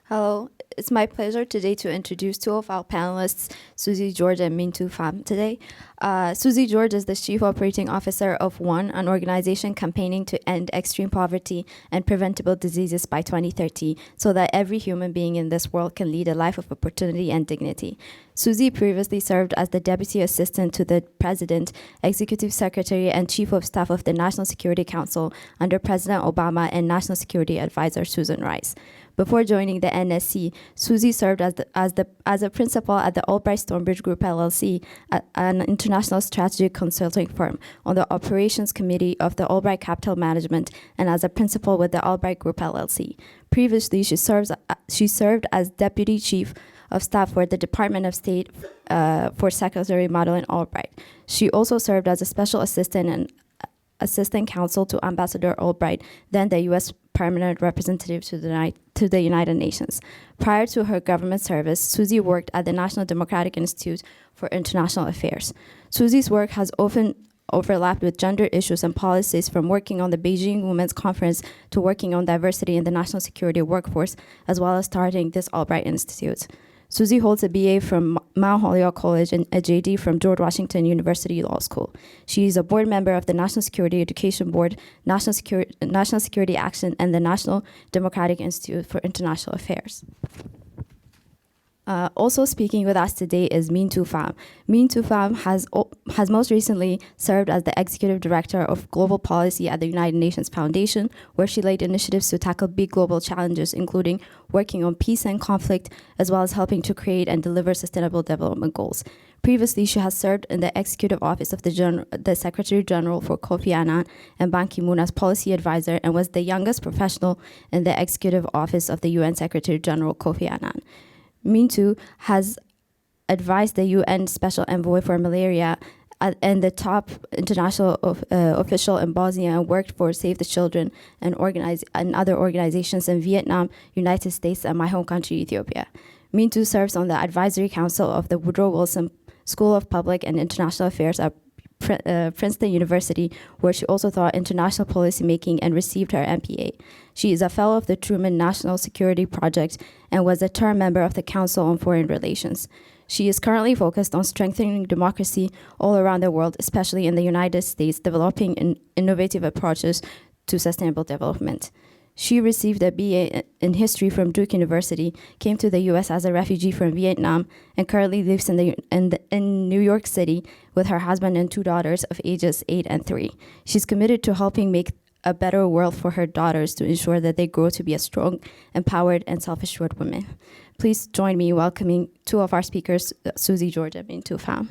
Hello, it's my pleasure today to introduce two of our panelists, Suzy George and Minh Thu Pham today. Suzy George is the Chief Operating Officer of ONE, an organization campaigning to end extreme poverty and preventable diseases by 2030 so that every human being in this world can lead a life of opportunity and dignity. Suzy previously served as the Deputy Assistant to the President, Executive Secretary, and Chief of Staff of the National Security Council under President Obama and National Security Advisor Susan Rice. Before joining the NSC, Suzy served as a principal at the Albright Stonebridge Group LLC, an international strategic consulting firm, on the operations committee of the Albright Capital Management, and as a principal with the Albright Group LLC. Previously, she served as deputy chief of staff for the Department of State for Secretary Madeleine Albright. She also served as a special assistant and assistant counsel to Ambassador Albright, then the U.S. permanent representative to the United Nations. Prior to her government service, Suzy worked at the National Democratic Institute for International Affairs. Suzy's work has often overlapped with gender issues and policies, from working on the Beijing Women's Conference to working on diversity in the national security workforce, as well as starting this Albright Institute. Suzy holds a BA from Mount Holyoke College and a JD from George Washington University Law School. She is a board member of the National Security Education Board, National Security Action, and the National Democratic Institute for International Affairs. Also speaking with us today is Minh Thu Pham. Minh Thu Pham has most recently served as the Executive Director of Global Policy at the United Nations Foundation, where she led initiatives to tackle big global challenges, including working on peace and conflict, as well as helping to create and deliver sustainable development goals. Previously, she has served in the Executive Office of the Secretary General for Kofi Annan and Ban Ki-moon as Policy Advisor, and was the youngest professional in the Executive Office of the UN Secretary General Kofi Annan. Minh Thu has advised the UN Special Envoy for Malaria and the top international official in Bosnia, and worked for Save the Children and other organizations in Vietnam, United States, and my home country, Ethiopia. Minh Thu serves on the Advisory Council of the Woodrow Wilson School of Public and International Affairs at Princeton University, where she also taught international policymaking and received her MPA. She is a fellow of the Truman National Security Project and was a term member of the Council on Foreign Relations. She is currently focused on strengthening democracy all around the world, especially in the United States, developing innovative approaches to sustainable development. She received a BA in history from Duke University, came to the U.S. as a refugee from Vietnam, and currently lives in New York City with her husband and two daughters of ages 8 and 3. She's committed to helping make a better world for her daughters to ensure that they grow to be a strong, empowered, and self-assured women. Please join me in welcoming two of our speakers, Suzy George and Minh Thu Pham.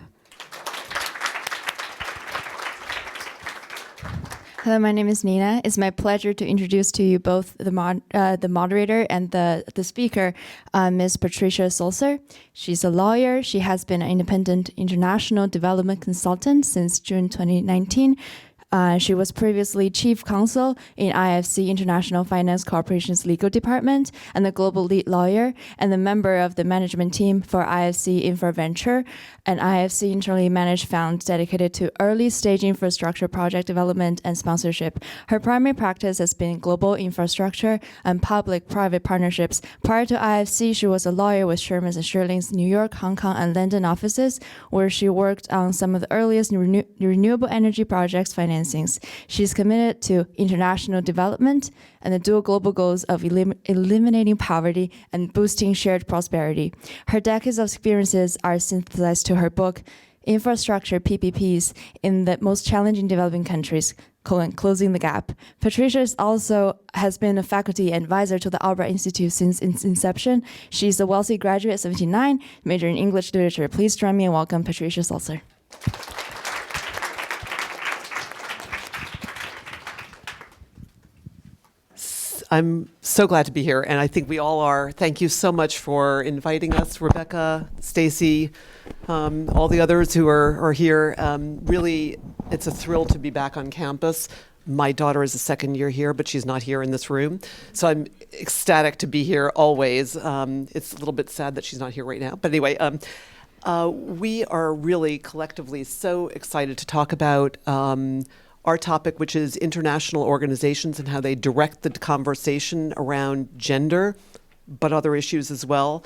Hello, my name is Nina. It's my pleasure to introduce to you both the moderator and the speaker, Ms. Patricia Sulser. She's a lawyer. She has been an independent international development consultant since June 2019. She was previously chief counsel in IFC International Finance Corporation's legal department and the global lead lawyer, and the member of the management team for IFC InfraVenture, an IFC internally managed fund dedicated to early stage infrastructure project development and sponsorship. Her primary practice has been global infrastructure and public-private partnerships. Prior to IFC, she was a lawyer with Sherman's and Sherling's New York, Hong Kong, and London offices, where she worked on some of the earliest renewable energy projects financings. She's committed to international development and the dual global goals of eliminating poverty and boosting shared prosperity. Her decades of experiences are synthesized to her book, Infrastructure PPPs in the Most Challenging Developing Countries, Closing the Gap. Patricia also has been a faculty advisor to the Albright Institute since its inception. She's a Wellesley graduate, 79, major in English literature. Please join me and welcome Patricia Sulser. I'm so glad to be here, and I think we all are. Thank you so much for inviting us, Rebecca, Stacy, all the others who are here. Really, it's a thrill to be back on campus. My daughter is a second year here, but she's not here in this room. So I'm ecstatic to be here always. It's a little bit sad that she's not here right now. But anyway, we are really collectively so excited to talk about our topic, which is international organizations and how they direct the conversation around gender, but other issues as well,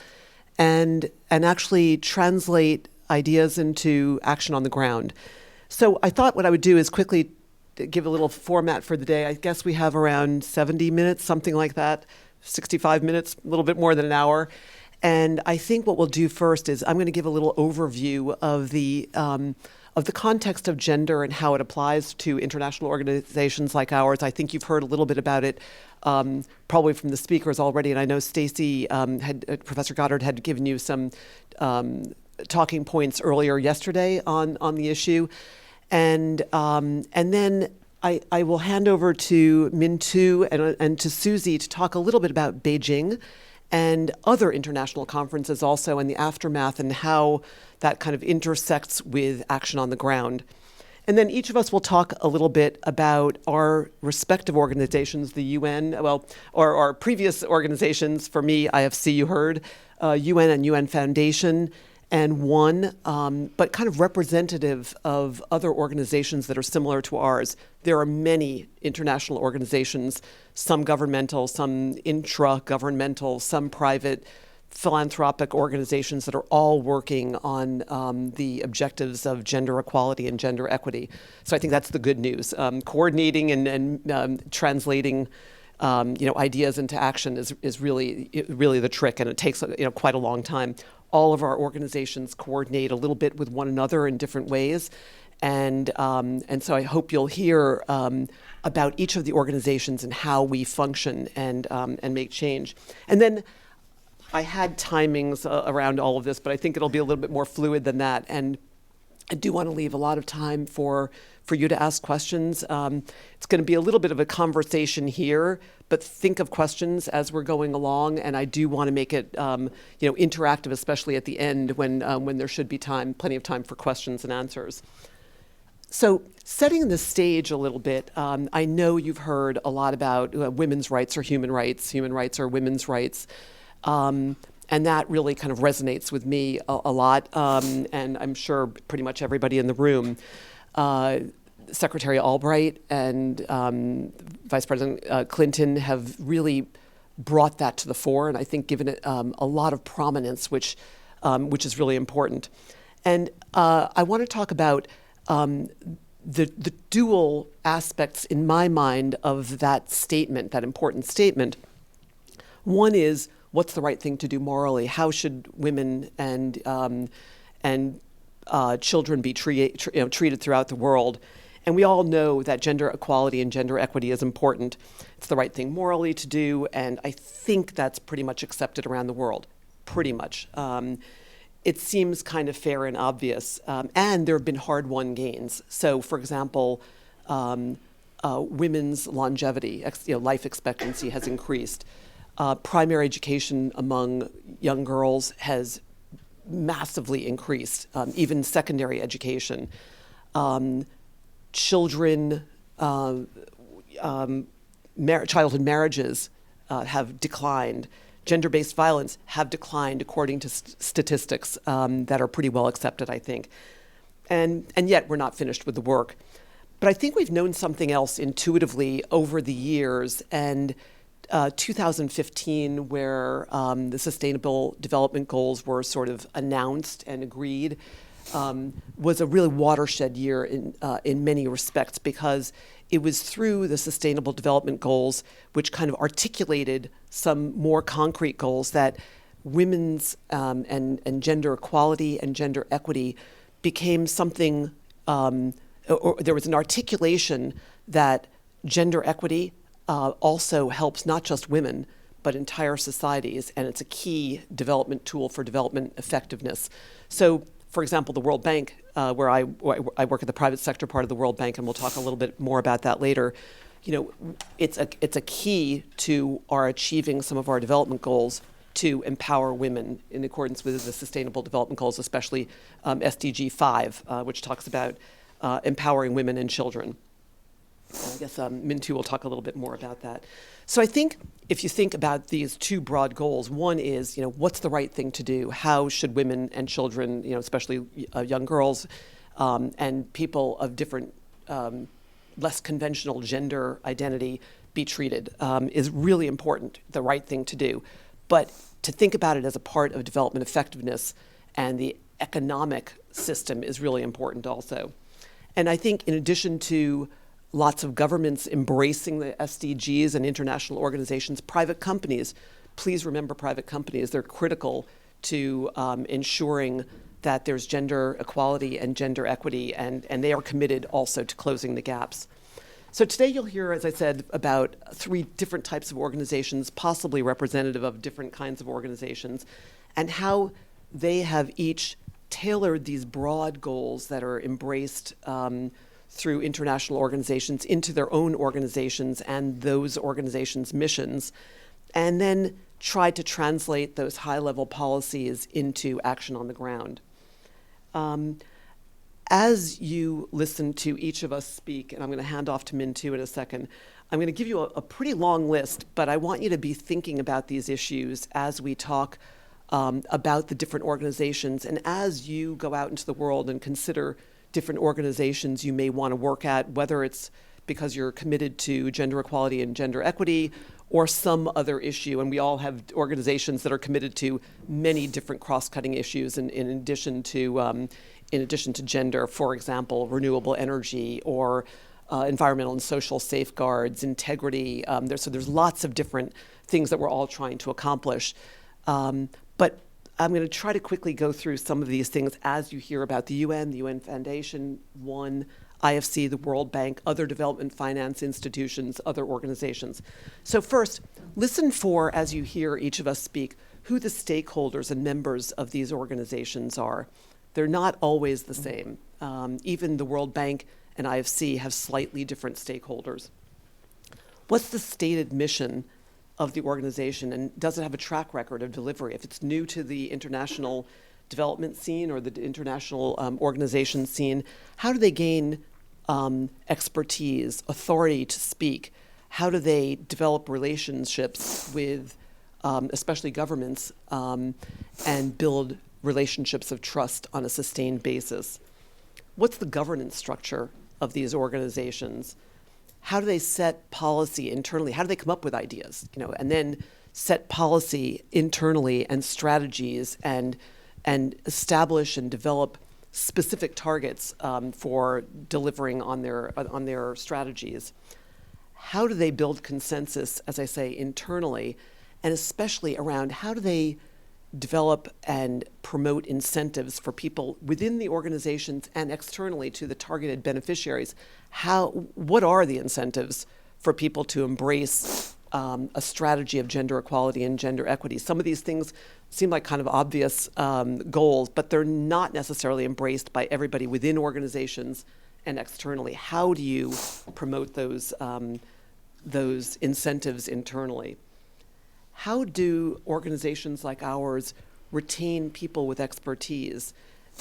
and actually translate ideas into action on the ground. So I thought what I would do is quickly give a little format for the day. I guess we have around 70 minutes, something like that, 65 minutes, a little bit more than an hour. And I think what we'll do first is I'm going to give a little overview of the context of gender and how it applies to international organizations like ours. I think you've heard a little bit about it probably from the speakers already, and I know Professor Goddard had given you some talking points earlier yesterday on the issue, and then I will hand over to Minh Thu and to Suzy to talk a little bit about Beijing and other international conferences also, and the aftermath and how that kind of intersects with action on the ground. And then each of us will talk a little bit about our respective organizations, the UN, or our previous organizations. For me, IFC, you heard, UN and UN Foundation, and one, but kind of representative of other organizations that are similar to ours. There are many international organizations, some governmental, some intra-governmental, some private, philanthropic organizations that are all working on the objectives of gender equality and gender equity. So I think that's the good news. Coordinating and translating ideas into action is really the trick, and it takes quite a long time. All of our organizations coordinate a little bit with one another in different ways, and so I hope you'll hear about each of the organizations and how we function and make change. And then I had timings around all of this, but I think it'll be a little bit more fluid than that. And I do want to leave a lot of time for you to ask questions. It's going to be a little bit of a conversation here, but think of questions as we're going along. And I do want to make it interactive, especially at the end when there should be plenty of time for questions and answers. So setting the stage a little bit, I know you've heard a lot about women's rights or human rights are women's rights. And that really kind of resonates with me a lot, and I'm sure pretty much everybody in the room. Secretary Albright and Vice President Clinton have really brought that to the fore, and I think given it a lot of prominence, which is really important. And I want to talk about the dual aspects in my mind of that statement, that important statement. One is, what's the right thing to do morally? How should women and children be treated throughout the world? And we all know that gender equality and gender equity is important. It's the right thing morally to do, and I think that's pretty much accepted around the world, pretty much. It seems kind of fair and obvious, and there have been hard-won gains. So, for example, women's longevity, life expectancy has increased. Primary education among young girls has massively increased, even secondary education. Childhood marriages have declined. Gender-based violence have declined according to statistics that are pretty well accepted, I think. And yet we're not finished with the work. But I think we've known something else intuitively over the years, and 2015, where the Sustainable Development Goals were sort of announced and agreed, was a really watershed year in many respects, because it was through the Sustainable Development Goals, which kind of articulated some more concrete goals, that women's and gender equality and gender equity became something, or there was an articulation that gender equity also helps not just women, but entire societies, and it's a key development tool for development effectiveness. So, for example, the World Bank, where I work at the private sector part of the World Bank, and we'll talk a little bit more about that later. It's a key to our achieving some of our development goals to empower women in accordance with the Sustainable Development Goals, especially SDG 5, which talks about empowering women and children. I guess Minh Thu will talk a little bit more about that. So I think if you think about these two broad goals, one is, what's the right thing to do? How should women and children, especially young girls and people of different, less conventional gender identity be treated is really important, the right thing to do. but to think about it as a part of development effectiveness and the economic system is really important also. And I think in addition to lots of governments embracing the SDGs and international organizations, private companies, please remember private companies, they're critical to ensuring that there's gender equality and gender equity, and they are committed also to closing the gaps. So today you'll hear, as I said, about 3 different types of organizations, possibly representative of different kinds of organizations, and how they have each tailored these broad goals that are embraced through international organizations into their own organizations and those organizations' missions, and then tried to translate those high-level policies into action on the ground. As you listen to each of us speak, and I'm going to hand off to Minh Thu in a second, I'm going to give you a pretty long list, but I want you to be thinking about these issues as we talk about the different organizations, and as you go out into the world and consider different organizations you may want to work at, whether it's because you're committed to gender equality and gender equity or some other issue. And we all have organizations that are committed to many different cross-cutting issues in addition to gender, for example, renewable energy or environmental and social safeguards, integrity. So there's lots of different things that we're all trying to accomplish. But I'm going to try to quickly go through some of these things as you hear about the UN Foundation, ONE, IFC, the World Bank, other development finance institutions, other organizations. So first, listen for, as you hear each of us speak, who the stakeholders and members of these organizations are. They're not always the same. Even the World Bank and IFC have slightly different stakeholders. What's the stated mission of the organization, and does it have a track record of delivery? If it's new to the international development scene or the international organization scene, how do they gain expertise, authority to speak? How do they develop relationships with especially governments and build relationships of trust on a sustained basis? What's the governance structure of these organizations? How do they set policy internally? How do they come up with ideas, and then set policy internally and strategies and establish and develop specific targets for delivering on their strategies? How do they build consensus, as I say, internally, and especially around how do they develop and promote incentives for people within the organizations and externally to the targeted beneficiaries? What are the incentives for people to embrace a strategy of gender equality and gender equity? Some of these things seem like kind of obvious goals, but they're not necessarily embraced by everybody within organizations and externally. How do you promote those incentives internally? How do organizations like ours retain people with expertise?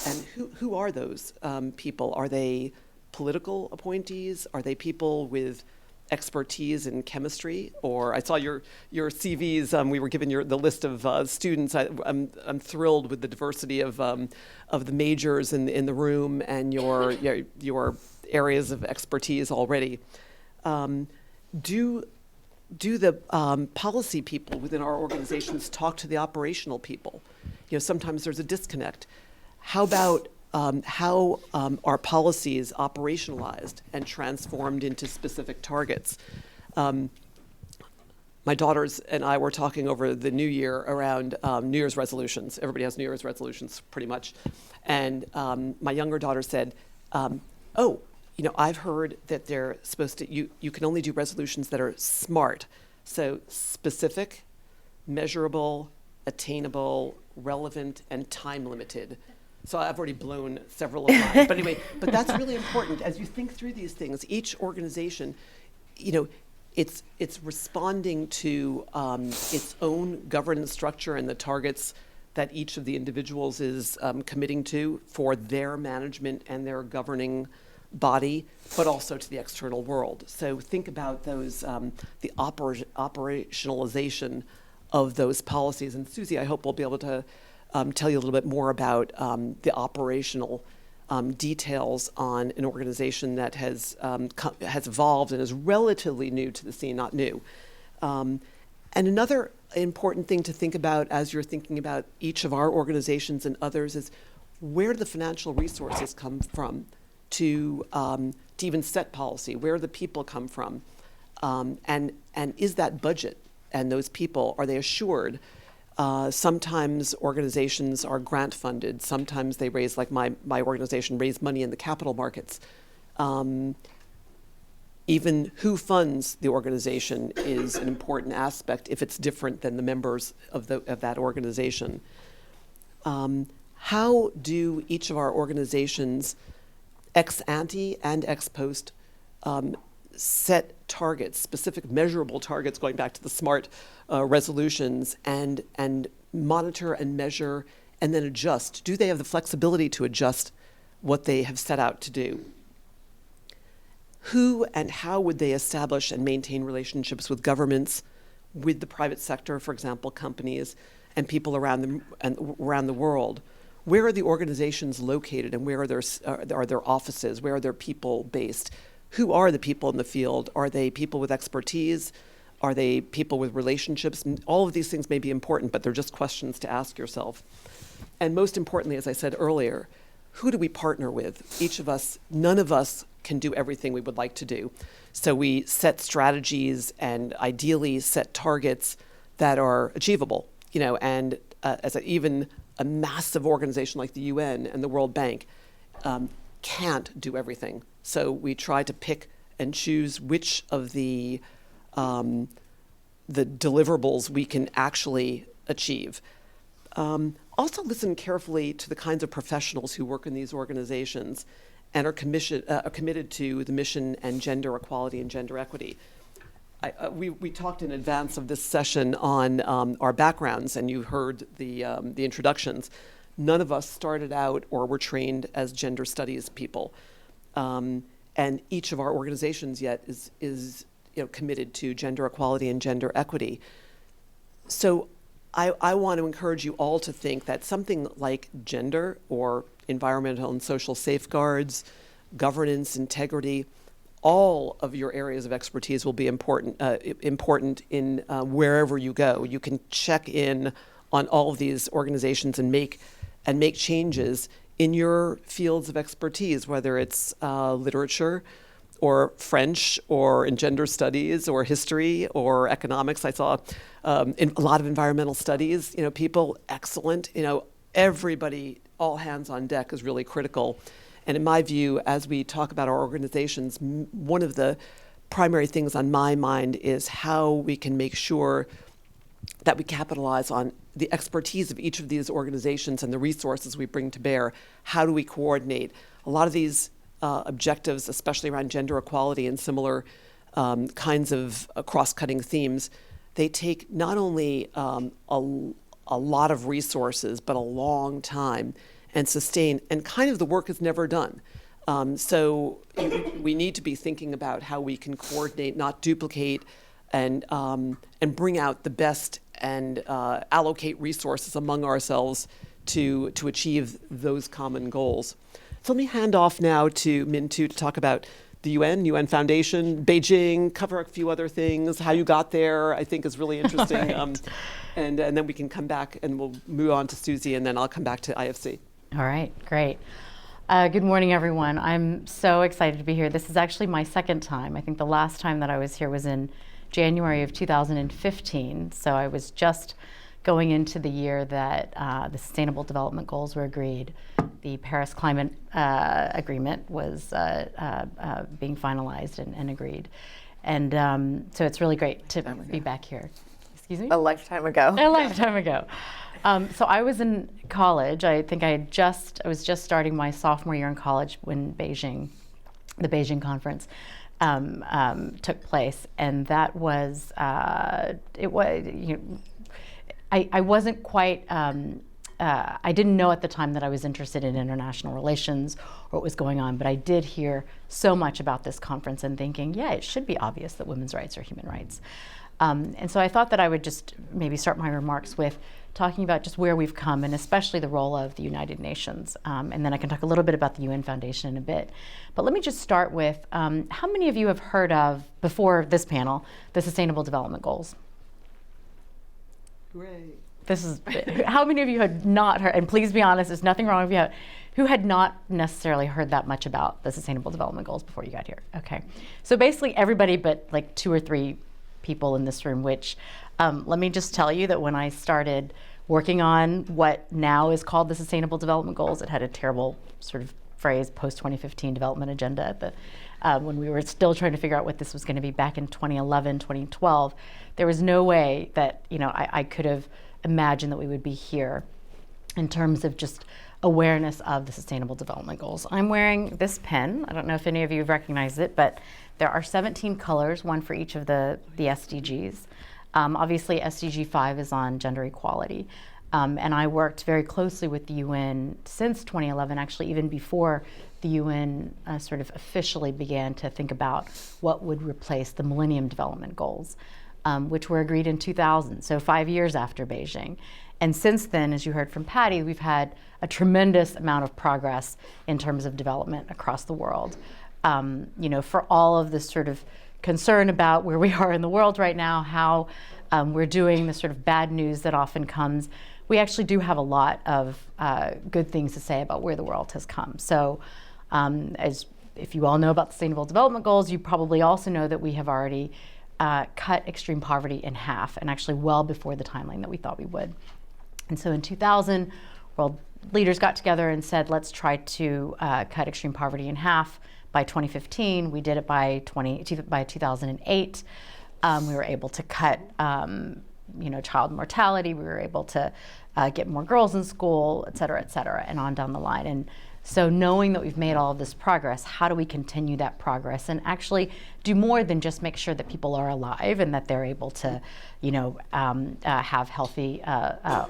And who are those people? Are they political appointees? Are they people with expertise in chemistry? Or I saw your CVs. We were given the list of students. I'm thrilled with the diversity of the majors in the room and your areas of expertise already. Do the policy people within our organizations talk to the operational people? Sometimes there's a disconnect. How about how are policies operationalized and transformed into specific targets? My daughters and I were talking over the new year around New Year's resolutions. Everybody has New Year's resolutions, pretty much. And my younger daughter said, I've heard that they're supposed to, you can only do resolutions that are SMART. So specific, measurable, attainable, relevant, and time limited. So I've already blown several of mine. But anyway, but that's really important. As you think through these things, each organization, it's responding to its own governance structure and the targets that each of the individuals is committing to for their management and their governing body, but also to the external world. So think about those, the operationalization of those policies. And Suzy, I hope will be able to tell you a little bit more about the operational details on an organization that has evolved and is relatively new to the scene, not new. And another important thing to think about as you're thinking about each of our organizations and others is where do the financial resources come from to even set policy? Where do the people come from? And is that budget and those people, are they assured? Sometimes organizations are grant funded. Sometimes they raise, like my organization, raise money in the capital markets. Even who funds the organization is an important aspect if it's different than the members of that organization. How do each of our organizations, ex ante and ex post, set targets, specific measurable targets, going back to the SMART resolutions, and monitor and measure and then adjust? Do they have the flexibility to adjust what they have set out to do? Who and how would they establish and maintain relationships with governments, with the private sector, for example, companies, and people around the world? Where are the organizations located, and where are their offices? Where are their people based? Who are the people in the field? Are they people with expertise? Are they people with relationships? And all of these things may be important, but they're just questions to ask yourself. And most importantly, as I said earlier, who do we partner with? Each of us, none of us can do everything we would like to do. So we set strategies and ideally set targets that are achievable, and even a massive organization like the UN and the World Bank can't do everything. So we try to pick and choose which of the deliverables we can actually achieve. Also listen carefully to the kinds of professionals who work in these organizations and are committed to the mission and gender equality and gender equity. We talked in advance of this session on our backgrounds, and you heard the introductions. None of us started out or were trained as gender studies people, and each of our organizations yet is committed to gender equality and gender equity. So I want to encourage you all to think that something like gender or environmental and social safeguards, governance, integrity, all of your areas of expertise will be important in wherever you go. You can check in on all of these organizations and make changes in your fields of expertise, whether it's literature or French or in gender studies or history or economics. I saw in a lot of environmental studies, people excellent, everybody, all hands on deck is really critical. And in my view, as we talk about our organizations, one of the primary things on my mind is how we can make sure that we capitalize on the expertise of each of these organizations and the resources we bring to bear. How do we coordinate? A lot of these objectives, especially around gender equality and similar kinds of cross-cutting themes, they take not only a lot of resources, but a long time and sustain, and kind of the work is never done. So we need to be thinking about how we can coordinate, not duplicate, and bring out the best and allocate resources among ourselves to achieve those common goals. So let me hand off now to Minh Thu to talk about the UN Foundation, Beijing, cover a few other things. How you got there, I think, is really interesting. Right. And then we can come back and we'll move on to Suzy, and then I'll come back to IFC. All right, great. Good morning, everyone. I'm so excited to be here. This is actually my second time. I think the last time that I was here was in January of 2015. So I was just going into the year that the Sustainable Development Goals were agreed. The Paris Climate Agreement was being finalized and agreed. And so it's really great to be back here. Excuse me? A lifetime ago. A lifetime ago. So I was in college. I think I was just starting my sophomore year in college when the Beijing conference took place, and that was it was. I wasn't quite. I didn't know at the time that I was interested in international relations or what was going on, but I did hear so much about this conference and thinking, yeah, it should be obvious that women's rights are human rights. And so I thought that I would just maybe start my remarks with talking about just where we've come, and especially the role of the United Nations. And then I can talk a little bit about the UN Foundation in a bit. But let me just start with, how many of you have heard of, before this panel, the Sustainable Development Goals? Great. This is, how many of you had not heard, and please be honest, there's nothing wrong with you, who had not necessarily heard that much about the Sustainable Development Goals before you got here? Okay. So basically everybody but like 2 or 3 people in this room, which let me just tell you that when I started working on what now is called the Sustainable Development Goals, it had a terrible sort of phrase, post-2015 development agenda at the when we were still trying to figure out what this was going to be back in 2011, 2012, there was no way that, you know, I could have imagined that we would be here in terms of just awareness of the Sustainable Development Goals. I'm wearing this pen. I don't know if any of you recognize it, but there are 17 colors, one for each of the SDGs. Obviously, SDG 5 is on gender equality. And I worked very closely with the UN since 2011, actually even before the UN sort of officially began to think about what would replace the Millennium Development Goals, which were agreed in 2000, so 5 years after Beijing. And since then, as you heard from Patty, we've had a tremendous amount of progress in terms of development across the world. You know, for all of this sort of concern about where we are in the world right now, how we're doing, the sort of bad news that often comes, we actually do have a lot of good things to say about where the world has come. So as if you all know about the Sustainable Development Goals, you probably also know that we have already cut extreme poverty in half, and actually well before the timeline that we thought we would. And so in 2000, world leaders got together and said, let's try to cut extreme poverty in half by 2015. We did it by 2008. We were able to cut you know, child mortality. We were able to get more girls in school, et cetera, and on down the line. And so knowing that we've made all of this progress, how do we continue that progress and actually do more than just make sure that people are alive and that they're able to, you know, have healthy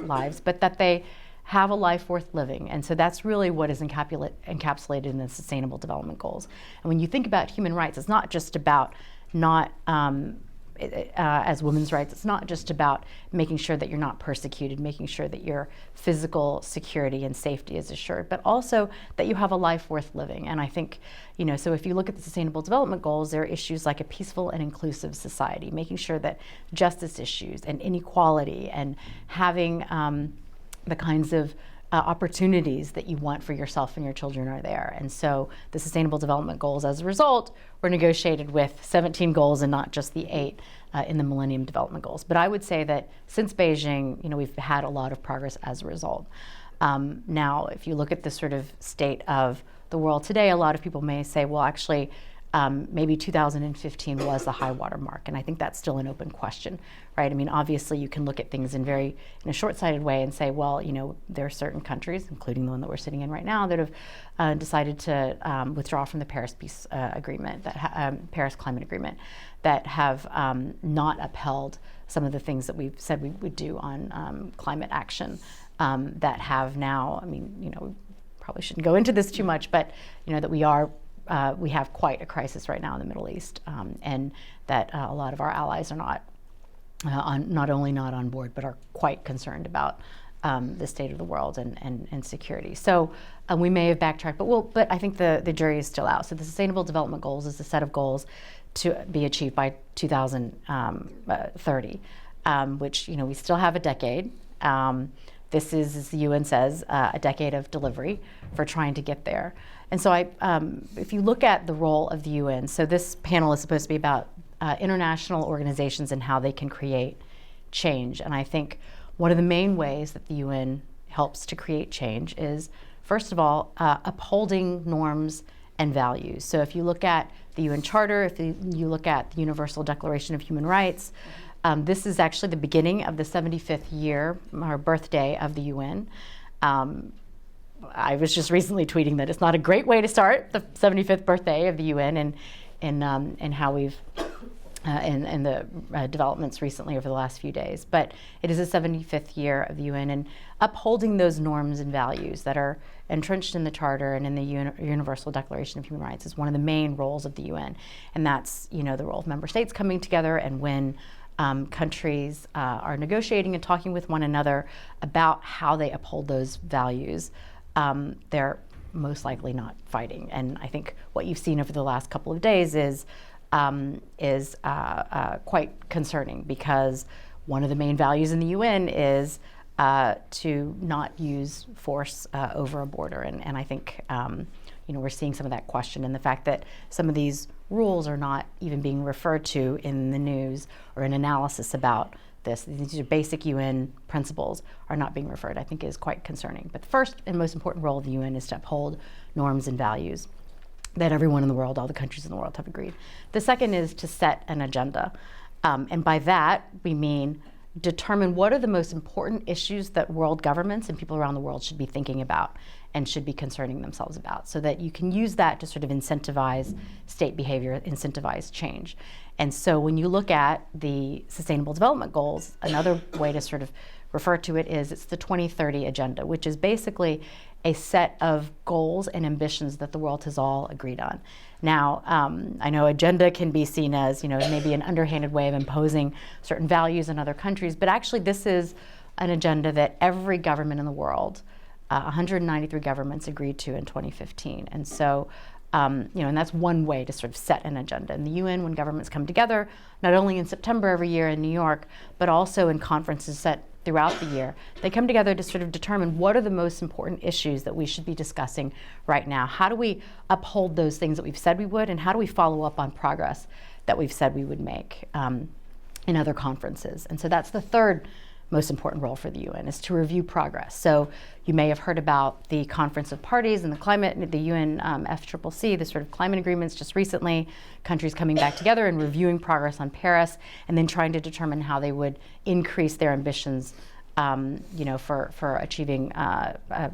lives, but that they have a life worth living. And so that's really what is encapsulated in the Sustainable Development Goals. And when you think about human rights, it's not just about not, as women's rights, it's not just about making sure that you're not persecuted, making sure that your physical security and safety is assured, but also that you have a life worth living. And I think, you know, so if you look at the Sustainable Development Goals, there are issues like a peaceful and inclusive society, making sure that justice issues and inequality and having the kinds of opportunities that you want for yourself and your children are there. And so the Sustainable Development Goals, as a result, were negotiated with 17 goals and not just the 8 in the Millennium Development Goals. But I would say that since Beijing, you know, we've had a lot of progress as a result. Now, if you look at the sort of state of the world today, a lot of people may say, well, actually, maybe 2015 was the high water mark, and I think that's still an open question, right? I mean, obviously you can look at things in a short-sighted way and say, well, you know, there are certain countries, including the one that we're sitting in right now, that have decided to withdraw from the Paris Peace Agreement, Paris Climate Agreement, that have not upheld some of the things that we've said we would do on climate action, that have now, I mean, you know, we probably shouldn't go into this too much, but you know, that we have quite a crisis right now in the Middle East, and that a lot of our allies are not only not on board, but are quite concerned about the state of the world and security. So we may have backtracked, but I think the jury is still out. So the Sustainable Development Goals is a set of goals to be achieved by 2030, which, you know, we still have a decade. This is, as the UN says, a decade of delivery for trying to get there. And so if you look at the role of the UN, so this panel is supposed to be about international organizations and how they can create change. And I think one of the main ways that the UN helps to create change is, first of all, upholding norms and values. So if you look at the UN Charter, if you look at the Universal Declaration of Human Rights, this is actually the beginning of the 75th year, or birthday of the UN. I was just recently tweeting that it's not a great way to start the 75th birthday of the UN, and how we've and the developments recently over the last few days. But it is the 75th year of the UN, and upholding those norms and values that are entrenched in the Charter and in the Universal Declaration of Human Rights is one of the main roles of the UN, and that's, you know, the role of member states coming together, and when countries are negotiating and talking with one another about how they uphold those values, they're most likely not fighting. And I think what you've seen over the last couple of days is quite concerning, because one of the main values in the UN is to not use force over a border. And I think we're seeing some of that question, and the fact that some of these rules are not even being referred to in the news or in analysis about this. These are basic UN principles are not being referred, I think is quite concerning. But the first and most important role of the UN is to uphold norms and values that everyone in the world, all the countries in the world have agreed. The second is to set an agenda. And by that, we mean determine what are the most important issues that world governments and people around the world should be thinking about and should be concerning themselves about, so that you can use that to sort of incentivize state behavior, incentivize change. And so when you look at the Sustainable Development Goals, another way to sort of refer to it is it's the 2030 Agenda, which is basically a set of goals and ambitions that the world has all agreed on. Now, I know agenda can be seen as, maybe an underhanded way of imposing certain values in other countries, but actually this is an agenda that every government in the world, 193 governments agreed to in 2015. And so, and that's one way to sort of set an agenda. In the UN, when governments come together, not only in September every year in New York, but also in conferences set throughout the year, they come together to sort of determine what are the most important issues that we should be discussing right now. How do we uphold those things that we've said we would, and how do we follow up on progress that we've said we would make in other conferences? And so that's the third most important role for the UN, is to review progress. So you may have heard about the Conference of Parties and the climate, the UN FCCC, the sort of climate agreements just recently, countries coming back together and reviewing progress on Paris, and then trying to determine how they would increase their ambitions for achieving,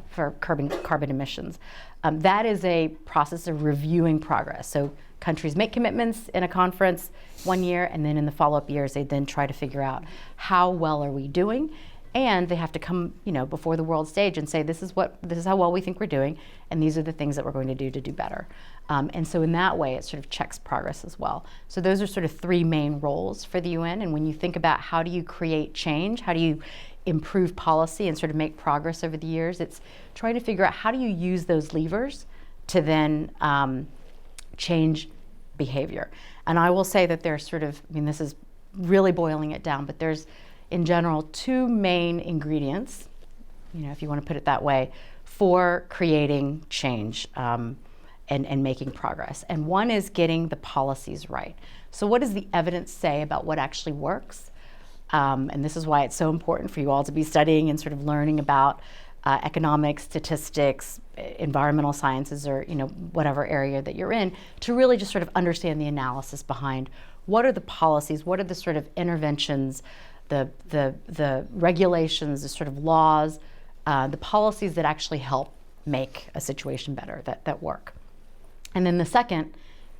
for carbon emissions. That is a process of reviewing progress. So countries make commitments in a conference one year, and then in the follow-up years, they then try to figure out how well are we doing, and they have to come, before the world stage and say, this is how well we think we're doing, and these are the things that we're going to do better. And so in that way, it sort of checks progress as well. So those are sort of three main roles for the UN. And when you think about how do you create change, how do you improve policy and sort of make progress over the years, it's trying to figure out how do you use those levers to then change behavior. And I will say that there's this is really boiling it down, but there's in general two main ingredients, if you want to put it that way, for creating change and making progress. And one is getting the policies right. So what does the evidence say about what actually works? And this is why it's so important for you all to be studying and sort of learning about economics, statistics, environmental sciences, or whatever area that you're in, to really just sort of understand the analysis behind what are the policies, what are the sort of interventions, the regulations, the sort of laws, the policies that actually help make a situation better, that work. And then the second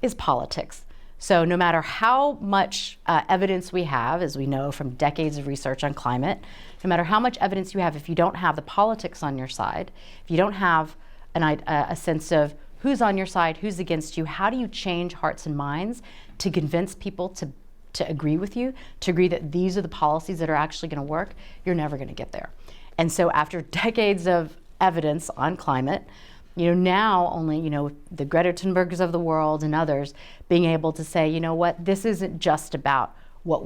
is politics. So no matter how much evidence we have, as we know from decades of research on climate, no matter how much evidence you have, if you don't have the politics on your side, if you don't have a sense of who's on your side, who's against you, how do you change hearts and minds to convince people to agree with you, to agree that these are the policies that are actually going to work, you're never going to get there. And so after decades of evidence on climate, now only, the Greta Thunbergs of the world and others being able to say, this isn't just about what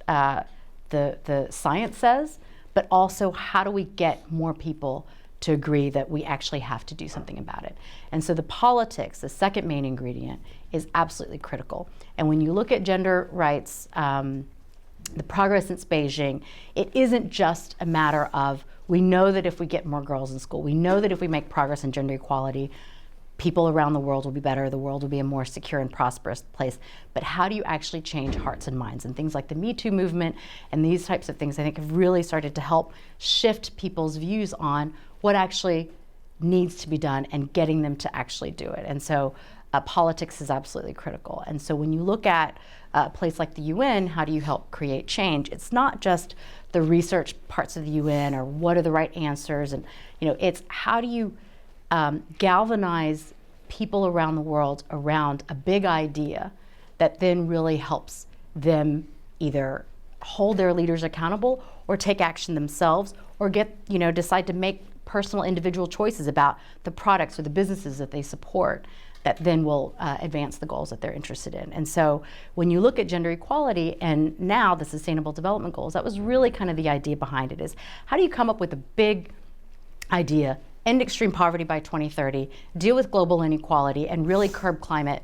the science says, but also how do we get more people to agree that we actually have to do something about it. And so the politics, the second main ingredient, is absolutely critical. And when you look at gender rights, the progress since Beijing, it isn't just a matter of, we know that if we get more girls in school, we know that if we make progress in gender equality, people around the world will be better, the world will be a more secure and prosperous place. But how do you actually change hearts and minds? And things like the Me Too movement and these types of things, I think, have really started to help shift people's views on what actually needs to be done and getting them to actually do it. And so politics is absolutely critical. And so when you look at a place like the UN, how do you help create change? It's not just the research parts of the UN or what are the right answers, and it's how do you galvanize people around the world around a big idea that then really helps them either hold their leaders accountable or take action themselves, or decide to make personal individual choices about the products or the businesses that they support that then will advance the goals that they're interested in. And so when you look at gender equality and now the Sustainable Development Goals, that was really kind of the idea behind it, is how do you come up with a big idea, end extreme poverty by 2030, deal with global inequality, and really curb climate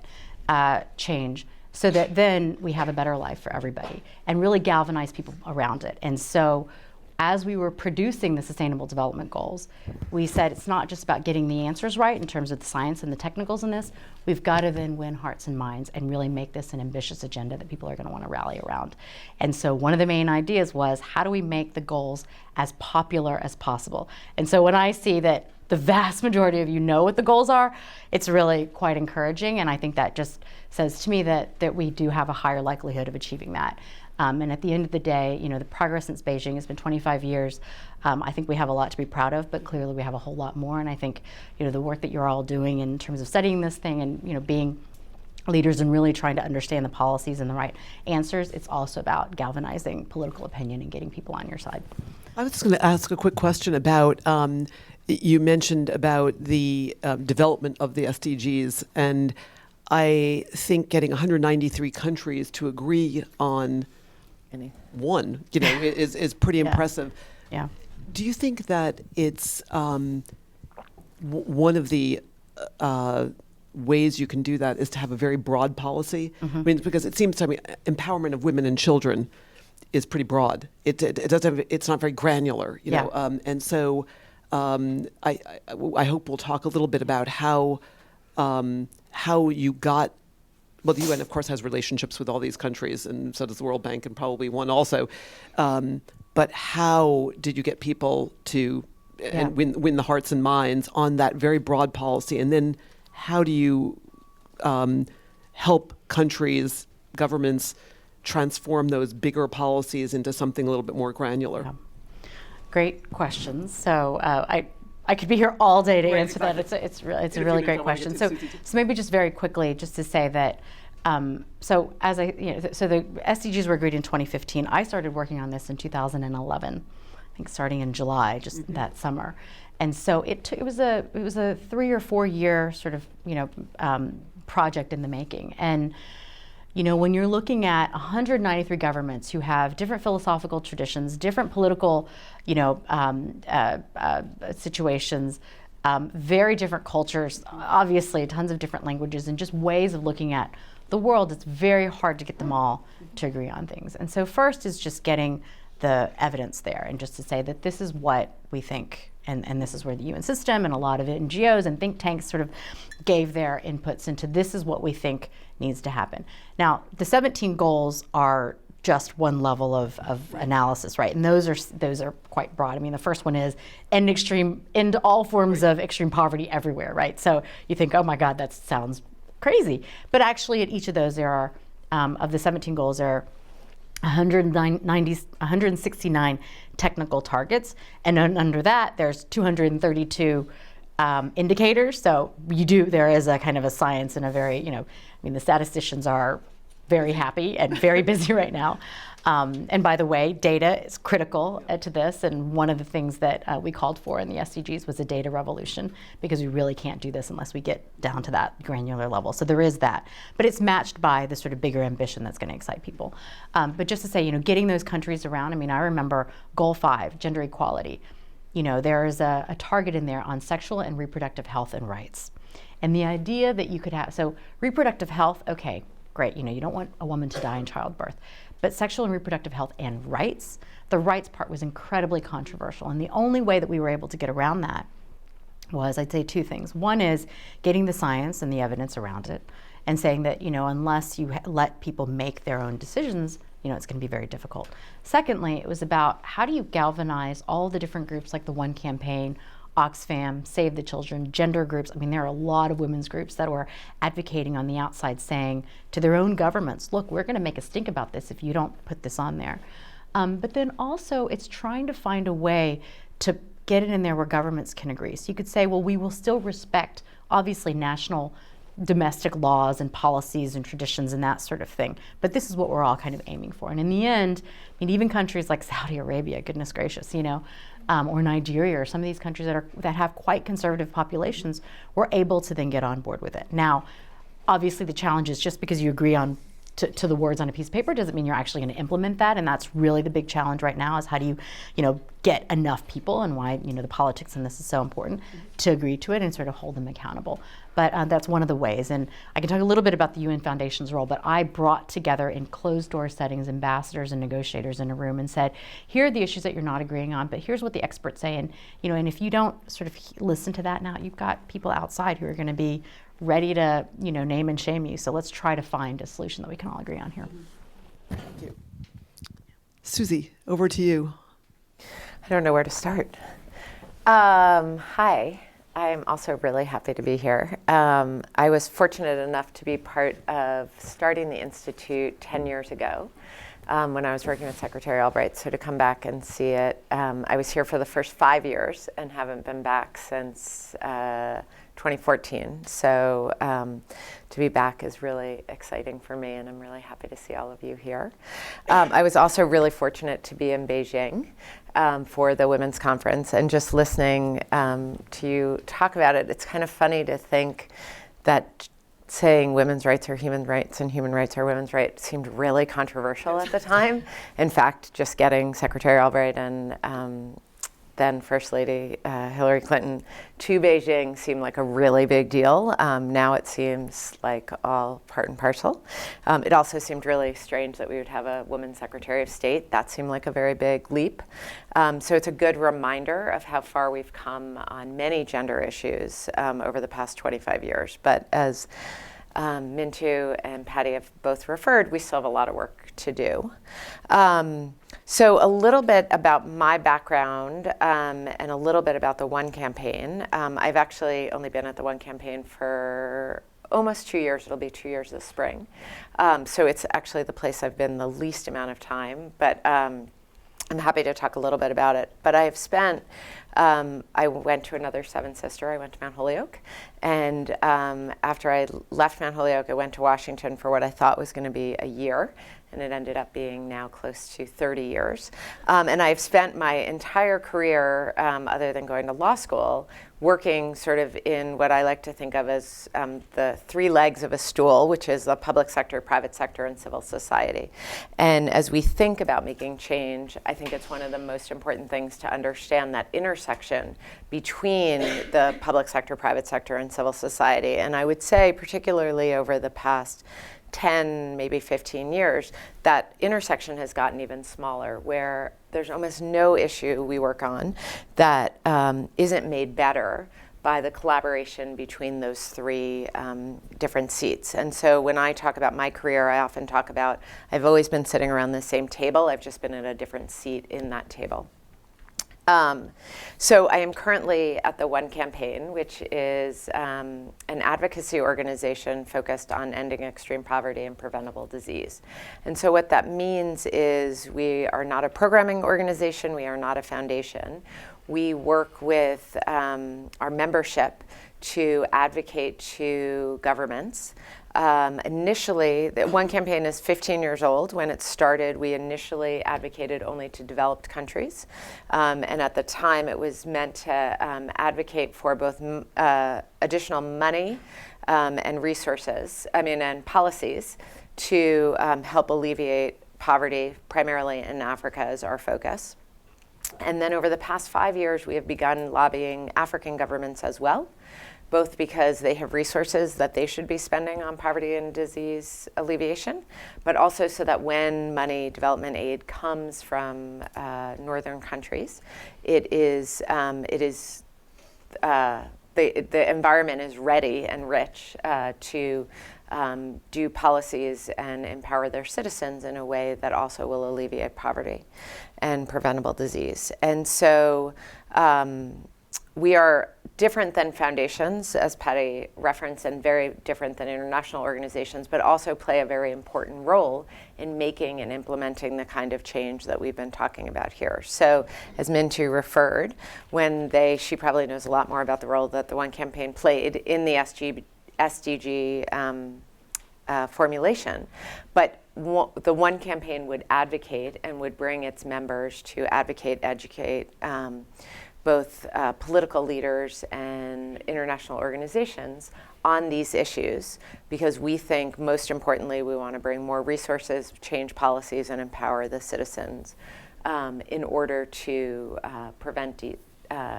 change, so that then we have a better life for everybody and really galvanize people around it. And so as we were producing the Sustainable Development Goals, we said it's not just about getting the answers right in terms of the science and the technicals in this. We've got to then win hearts and minds and really make this an ambitious agenda that people are going to want to rally around. And so one of the main ideas was, how do we make the goals as popular as possible? And so when I see that the vast majority of you know what the goals are, it's really quite encouraging. And I think that just says to me that we do have a higher likelihood of achieving that. And at the end of the day, the progress since Beijing has been 25 years. I think we have a lot to be proud of, but clearly we have a whole lot more. And I think, the work that you're all doing in terms of studying this thing and, being leaders and really trying to understand the policies and the right answers, it's also about galvanizing political opinion and getting people on your side. I was just going to ask a quick question about, you mentioned about the development of the SDGs, and I think getting 193 countries to agree on one, is pretty impressive. Yeah. Do you think that it's one of the ways you can do that is to have a very broad policy? Mm-hmm. I mean, because it seems to me empowerment of women and children is pretty broad. It doesn't have, it's not very granular, Yeah. And so I hope we'll talk a little bit about how you got. Well, the UN, of course, has relationships with all these countries, and so does the World Bank, and probably one also. But how did you get people to and win the hearts and minds on that very broad policy? And then how do you help countries, governments, transform those bigger policies into something a little bit more granular? Yeah. Great questions. So I could be here all day to answer that. It's a really great question. So maybe just very quickly, just to say that, so the SDGs were agreed in 2015. I started working on this in 2011, I think starting in July, just that summer. And so it was a 3 or 4 year sort of project in the making. And when you're looking at 193 governments who have different philosophical traditions, different political, situations, very different cultures, obviously tons of different languages, and just ways of looking at the world, it's very hard to get them all to agree on things. And so first is just getting the evidence there, and just to say that this is what we think, and this is where the UN system and a lot of NGOs and think tanks sort of gave their inputs into this is what we think needs to happen. Now, the 17 goals are just one level of analysis, right? And those are quite broad. I mean, the first one is end all forms of extreme poverty everywhere, right? So you think, oh my God, that sounds crazy. But actually at each of those there are, of the 17 goals, there are 169 technical targets, and under that there's 232 indicators. So there is a kind of a science and a very, the statisticians are very happy and very busy right now. And by the way, data is critical to this, and one of the things that we called for in the SDGs was a data revolution, because we really can't do this unless we get down to that granular level. So there is that, but it's matched by the sort of bigger ambition that's going to excite people. But just to say, getting those countries around, I remember Goal 5, gender equality. There is a target in there on sexual and reproductive health and rights. And the idea that you could have, so reproductive health, okay, great, you don't want a woman to die in childbirth. But sexual and reproductive health and rights, the rights part was incredibly controversial. And the only way that we were able to get around that was, I'd say, two things. One is getting the science and the evidence around it, and saying that, unless you let people make their own decisions, it's going to be very difficult. Secondly, it was about how do you galvanize all the different groups like the One Campaign, Oxfam, Save the Children, gender groups. There are a lot of women's groups that were advocating on the outside, saying to their own governments, look, we're going to make a stink about this if you don't put this on there. But then also it's trying to find a way to get it in there where governments can agree. So you could say, well, we will still respect, obviously, national domestic laws and policies and traditions and that sort of thing. But this is what we're all kind of aiming for. And in the end, I mean, even countries like Saudi Arabia, goodness gracious, or Nigeria, or some of these countries that have quite conservative populations, were able to then get on board with it. Now, obviously, the challenge is just because you agree on to the words on a piece of paper doesn't mean you're actually going to implement that, and that's really the big challenge right now, is how do you get enough people, and why the politics in this is so important, to agree to it and sort of hold them accountable. But that's one of the ways, and I can talk a little bit about the UN Foundation's role, but I brought together in closed door settings ambassadors and negotiators in a room and said, here are the issues that you're not agreeing on, but here's what the experts say, and and if you don't sort of listen to that now, you've got people outside who are going to be ready to name and shame you. So let's try to find a solution that we can all agree on here. Thank you. Suzy, over to you. I don't know where to start. Hi, I'm also really happy to be here. I was fortunate enough to be part of starting the Institute 10 years ago when I was working with Secretary Albright. So to come back and see it, I was here for the first 5 years and haven't been back since 2014. So to be back is really exciting for me, and I'm really happy to see all of you here. I was also really fortunate to be in Beijing for the Women's Conference, and just listening to you talk about it, it's kind of funny to think that saying women's rights are human rights and human rights are women's rights seemed really controversial at the time. In fact, just getting Secretary Albright and then First Lady Hillary Clinton to Beijing seemed like a really big deal. Now it seems like all part and parcel. It also seemed really strange that we would have a woman Secretary of State. That seemed like a very big leap. So it's a good reminder of how far we've come on many gender issues over the past 25 years. But as Minh Thu and Patty have both referred, we still have a lot of work to do. So a little bit about my background and a little bit about the One Campaign. I've actually only been at the One Campaign for almost 2 years. It'll be 2 years this spring. So it's actually the place I've been the least amount of time, but I'm happy to talk a little bit about it. But I have spent, I went to another Seven Sister. I went to Mount Holyoke. And after I left Mount Holyoke, I went to Washington for what I thought was going to be a year. And it ended up being now close to 30 years. And I've spent my entire career, other than going to law school, working sort of in what I like to think of as the three legs of a stool, which is the public sector, private sector, and civil society. And as we think about making change, I think it's one of the most important things to understand that intersection between the public sector, private sector, and civil society. And I would say, particularly over the past 10, maybe 15 years, that intersection has gotten even smaller, where there's almost no issue we work on that isn't made better by the collaboration between those three different seats. And so when I talk about my career, I often talk about I've always been sitting around the same table. I've just been at a different seat in that table. So I am currently at the One Campaign, which is an advocacy organization focused on ending extreme poverty and preventable disease. And so what that means is we are not a programming organization, we are not a foundation. We work with our membership to advocate to governments. Initially, the One Campaign is 15 years old. When it started, we initially advocated only to developed countries. And at the time, it was meant to advocate for both additional money and resources, and policies to help alleviate poverty, primarily in Africa as our focus. And then over the past 5 years, we have begun lobbying African governments as well, both because they have resources that they should be spending on poverty and disease alleviation, but also so that when development aid comes from northern countries, the environment is ready and rich to do policies and empower their citizens in a way that also will alleviate poverty and preventable disease. And so we are different than foundations, as Patty referenced, and very different than international organizations, but also play a very important role in making and implementing the kind of change that we've been talking about here. So, as Minh Thu referred, she probably knows a lot more about the role that the One Campaign played in the SDG formulation. But the One Campaign would advocate and would bring its members to advocate, educate both political leaders and international organizations on these issues, because we think, most importantly, we want to bring more resources, change policies, and empower the citizens in order to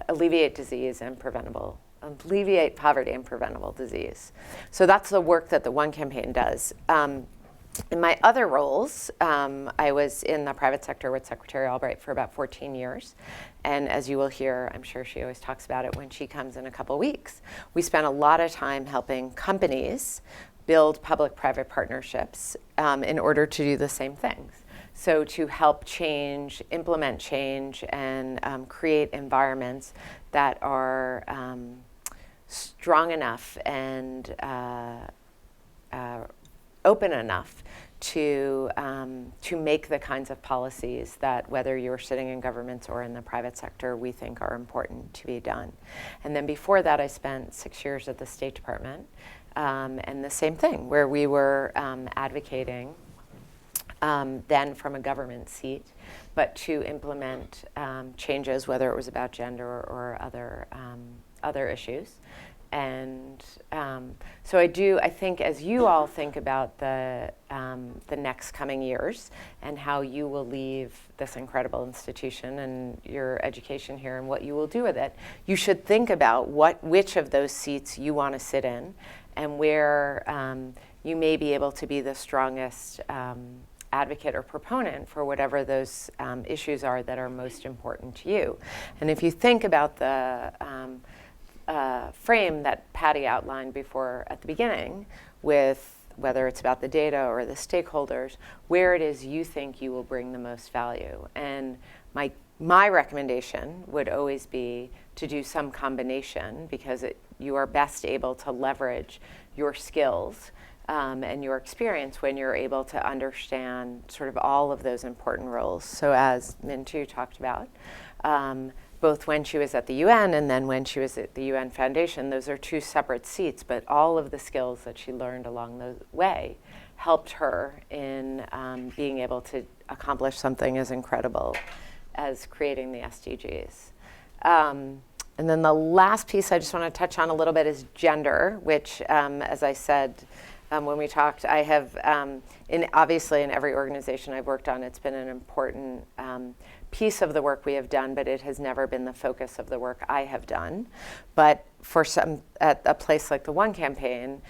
alleviate disease and alleviate poverty and preventable disease. So that's the work that the One Campaign does. In my other roles, I was in the private sector with Secretary Albright for about 14 years. And as you will hear, I'm sure she always talks about it when she comes in a couple weeks, we spent a lot of time helping companies build public-private partnerships in order to do the same things. So to help change, implement change, and create environments that are strong enough and open enough to make the kinds of policies that, whether you're sitting in governments or in the private sector, we think are important to be done. And then before that, I spent 6 years at the State Department, and the same thing, where we were advocating then from a government seat, but to implement changes, whether it was about gender or other issues. And so I think as you all think about the next coming years and how you will leave this incredible institution and your education here and what you will do with it, you should think about which of those seats you want to sit in and where you may be able to be the strongest advocate or proponent for whatever those issues are that are most important to you. And if you think about the frame that Patty outlined before at the beginning, with whether it's about the data or the stakeholders, where it is you think you will bring the most value. And my recommendation would always be to do some combination, because you are best able to leverage your skills and your experience when you're able to understand sort of all of those important roles. So as Minh Thu talked about, both when she was at the UN and then when she was at the UN Foundation, those are two separate seats, but all of the skills that she learned along the way helped her in being able to accomplish something as incredible as creating the SDGs. And then the last piece I just want to touch on a little bit is gender, which, as I said when we talked, I have, obviously in every organization I've worked on, it's been an important piece of the work we have done, but it has never been the focus of the work I have done. But for at a place like the One Campaign,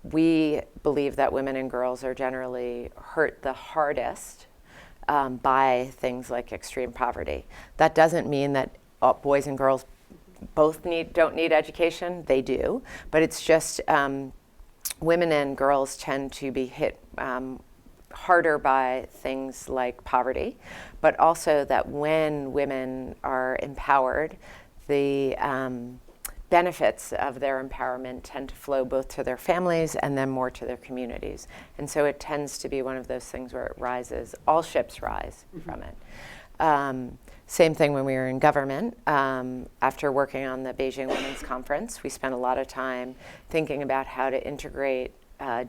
we believe that women and girls are generally hurt the hardest by things like extreme poverty. That doesn't mean that boys and girls both don't need education. They do, but it's just women and girls tend to be hit harder by things like poverty, but also that when women are empowered, the benefits of their empowerment tend to flow both to their families and then more to their communities. And so it tends to be one of those things where it rises, all ships rise from it. Same thing when we were in government. After working on the Beijing Women's Conference, we spent a lot of time thinking about how to integrate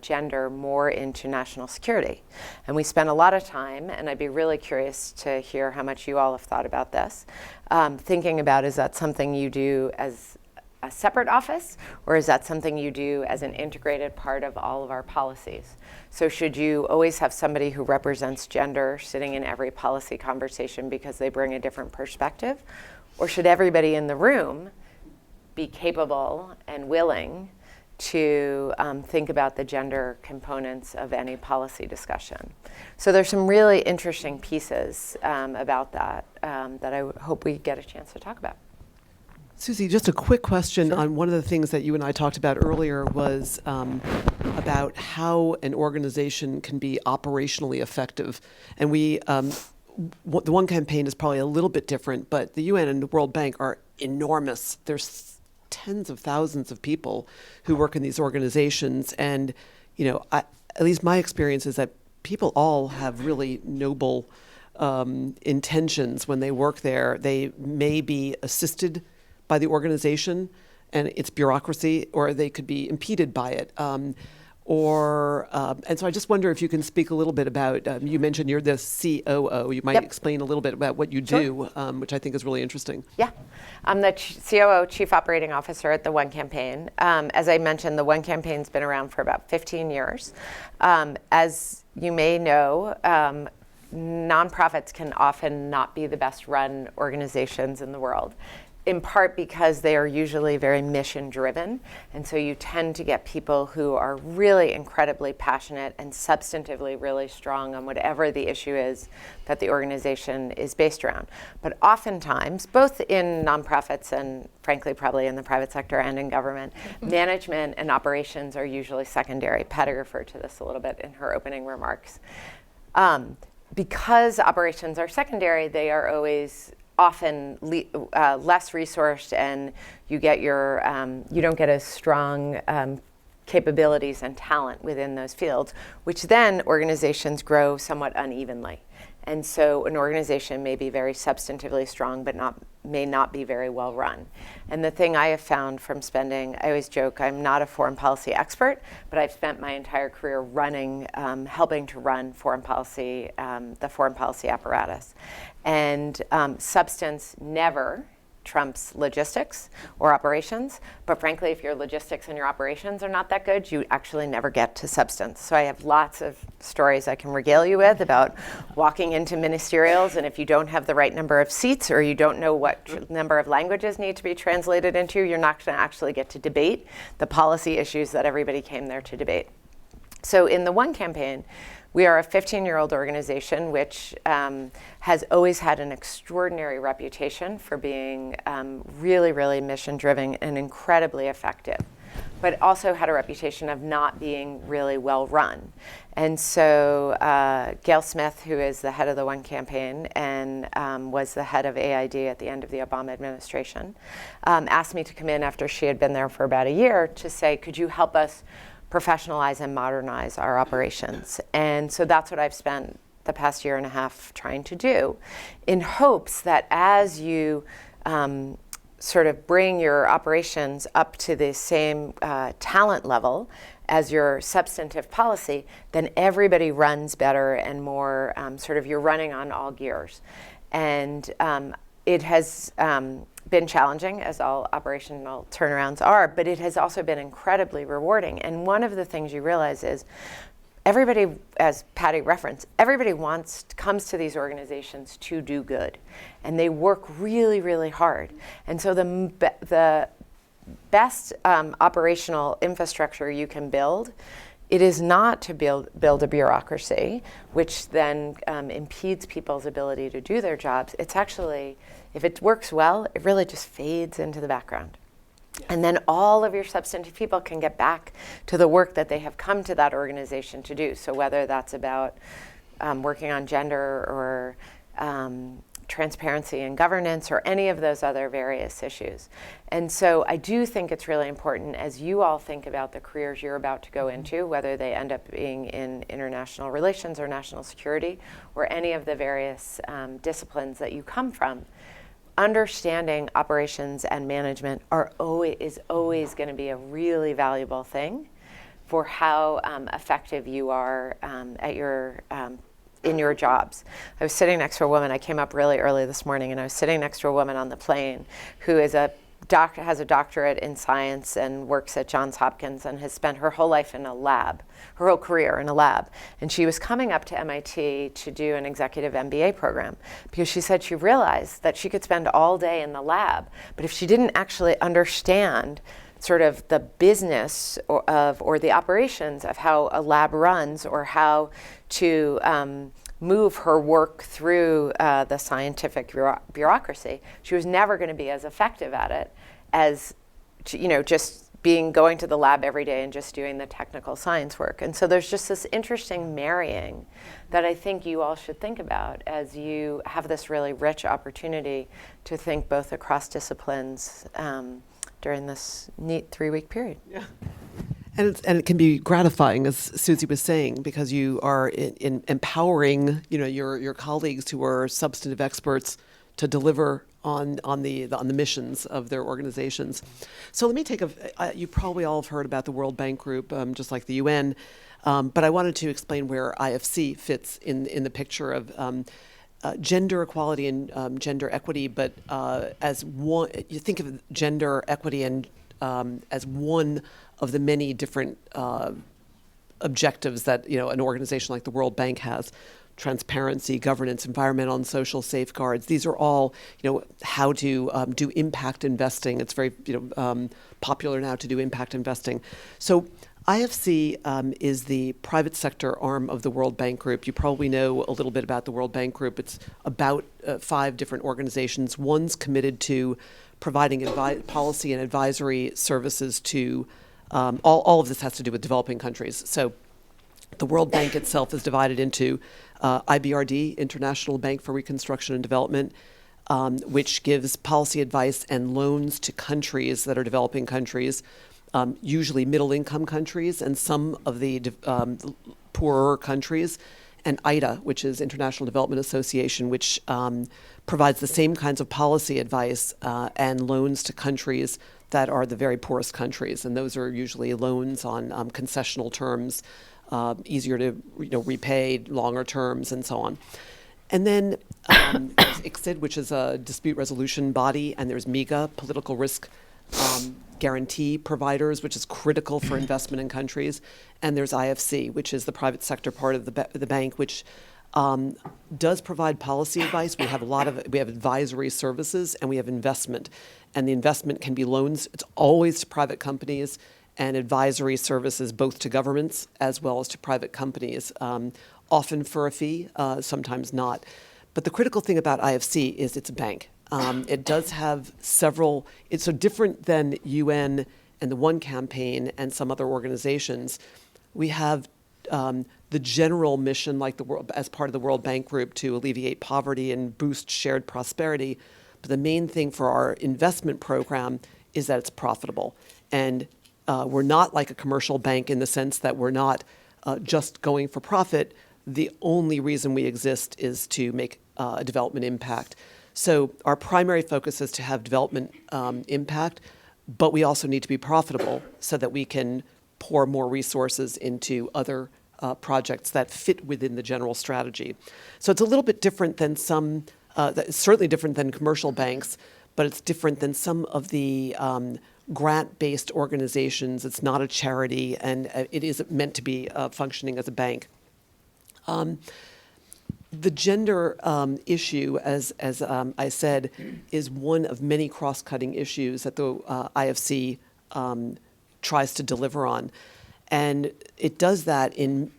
gender more into national security. And we spent a lot of time, and I'd be really curious to hear how much you all have thought about this, thinking about, is that something you do as a separate office, or is that something you do as an integrated part of all of our policies? So should you always have somebody who represents gender sitting in every policy conversation because they bring a different perspective? Or should everybody in the room be capable and willing to think about the gender components of any policy discussion? So there's some really interesting pieces about that that I hope we get a chance to talk about. Suzy, just a quick question on one of the things that you and I talked about earlier was about how an organization can be operationally effective. And the One Campaign is probably a little bit different, but the UN and the World Bank are enormous. There's tens of thousands of people who work in these organizations. And, at least my experience is that people all have really noble intentions when they work there. They may be assisted by the organization and its bureaucracy, or they could be impeded by it. And so I just wonder if you can speak a little bit about, you mentioned you're the COO. You might Yep. explain a little bit about what you do, which I think is really interesting. Yeah, I'm the COO, Chief Operating Officer at the One Campaign. As I mentioned, the One Campaign's been around for about 15 years. As you may know, nonprofits can often not be the best run organizations in the world, in part because they are usually very mission driven. And so you tend to get people who are really incredibly passionate and substantively really strong on whatever the issue is that the organization is based around. But oftentimes, both in nonprofits and frankly probably in the private sector and in government, management and operations are usually secondary. Patty referred to this a little bit in her opening remarks. Because operations are secondary, they are always often less resourced, and you get you don't get as strong capabilities and talent within those fields, which then organizations grow somewhat unevenly. And so an organization may be very substantively strong, but may not be very well run. And the thing I have found from spending, I always joke, I'm not a foreign policy expert, but I've spent my entire career running, helping to run foreign policy, the foreign policy apparatus. And substance never trumps logistics or operations, but frankly, if your logistics and your operations are not that good, you actually never get to substance. So I have lots of stories I can regale you with about walking into ministerials, and if you don't have the right number of seats or you don't know what number of languages need to be translated into, you're not going to actually get to debate the policy issues that everybody came there to debate. So in the One Campaign, we are a 15-year-old organization which has always had an extraordinary reputation for being really, really mission-driven and incredibly effective, but also had a reputation of not being really well-run. And so Gail Smith, who is the head of the One Campaign and was the head of AID at the end of the Obama administration, asked me to come in after she had been there for about a year to say, could you help us professionalize and modernize our operations? And so that's what I've spent the past year and a half trying to do, in hopes that as you sort of bring your operations up to the same talent level as your substantive policy, then everybody runs better and more sort of you're running on all gears. And it has been challenging, as all operational turnarounds are, but it has also been incredibly rewarding. And one of the things you realize is everybody, as Patty referenced, everybody comes to these organizations to do good, and they work really, really hard. And so the best operational infrastructure you can build, it is not to build a bureaucracy, which then impedes people's ability to do their jobs. It's actually, if it works well, it really just fades into the background. Yeah. And then all of your substantive people can get back to the work that they have come to that organization to do. So whether that's about working on gender or transparency and governance or any of those other various issues. And so I do think it's really important as you all think about the careers you're about to go into, whether they end up being in international relations or national security or any of the various disciplines that you come from, understanding operations and management is always going to be a really valuable thing for how effective you are at your in your jobs. I was sitting next to a woman, I came up really early this morning, and I was sitting next to a woman on the plane who is has a doctorate in science and works at Johns Hopkins and has spent her whole life in a lab, her whole career in a lab. And she was coming up to MIT to do an executive MBA program because she said she realized that she could spend all day in the lab, but if she didn't actually understand sort of the business or the operations of how a lab runs or how to move her work through the scientific bureaucracy, she was never going to be as effective at it as, just going to the lab every day and just doing the technical science work. And so there's just this interesting marrying that I think you all should think about as you have this really rich opportunity to think both across disciplines during this neat 3-week period. Yeah. And it can be gratifying, as Suzy was saying, because you are in empowering, your colleagues who are substantive experts to deliver on the missions of their organizations. So let me take you probably all have heard about the World Bank Group, just like the UN, but I wanted to explain where IFC fits in the picture of gender equality and gender equity, but as one, you think of gender equity and as one of the many different objectives that an organization like the World Bank has: transparency, governance, environmental and social safeguards. These are all how to do impact investing. It's very popular now to do impact investing. So IFC is the private sector arm of the World Bank Group. You probably know a little bit about the World Bank Group. It's about 5 different organizations. One's committed to providing policy and advisory services to all of this has to do with developing countries. So the World Bank itself is divided into IBRD, International Bank for Reconstruction and Development, which gives policy advice and loans to countries that are developing countries, usually middle-income countries and some of the poorer countries, and IDA, which is International Development Association, which provides the same kinds of policy advice and loans to countries that are the very poorest countries. And those are usually loans on concessional terms, easier to repay, longer terms, and so on. And then there's ICSID, which is a dispute resolution body, and there's MIGA, political risk guarantee providers, which is critical for investment in countries. And there's IFC, which is the private sector part of the bank, which does provide policy advice. We have we have advisory services, and we have investment. And the investment can be loans. It's always to private companies, and advisory services both to governments as well as to private companies, often for a fee, sometimes not. But the critical thing about IFC is it's a bank. It does have several, it's so different than UN and the One Campaign and some other organizations. We have the general mission, like as part of the World Bank Group, to alleviate poverty and boost shared prosperity. But the main thing for our investment program is that it's profitable. And we're not like a commercial bank in the sense that we're not just going for profit. The only reason we exist is to make a development impact. So our primary focus is to have development impact, but we also need to be profitable so that we can pour more resources into other projects that fit within the general strategy. So it's a little bit different than it's certainly different than commercial banks, but it's different than some of the grant-based organizations. It's not a charity, and it is meant to be functioning as a bank. The gender issue, as I said, is one of many cross-cutting issues that the IFC tries to deliver on. And it does that in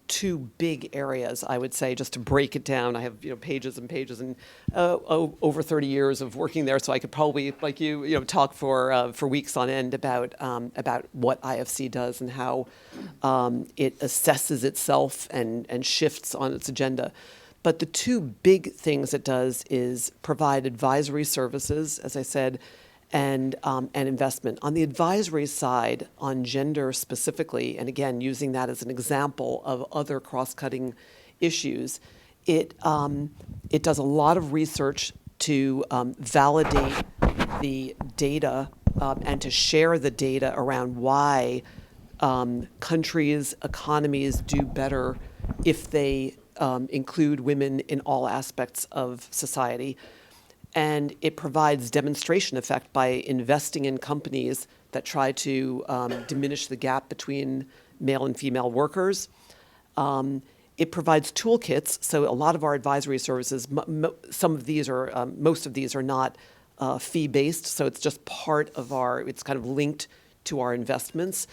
2 big areas, I would say, just to break it down. I have pages and pages and over 30 years of working there, so I could probably, like talk for weeks on end about what IFC does and how it assesses itself and shifts on its agenda. But the 2 big things it does is provide advisory services, as I said, and investment. On the advisory side, on gender specifically, and again, using that as an example of other cross-cutting issues, it does a lot of research to validate the data and to share the data around why countries, economies do better if they include women in all aspects of society. And it provides demonstration effect by investing in companies that try to diminish the gap between male and female workers. It provides toolkits. So a lot of our advisory services, most of these are not fee-based. So it's just part of it's kind of linked to our investments.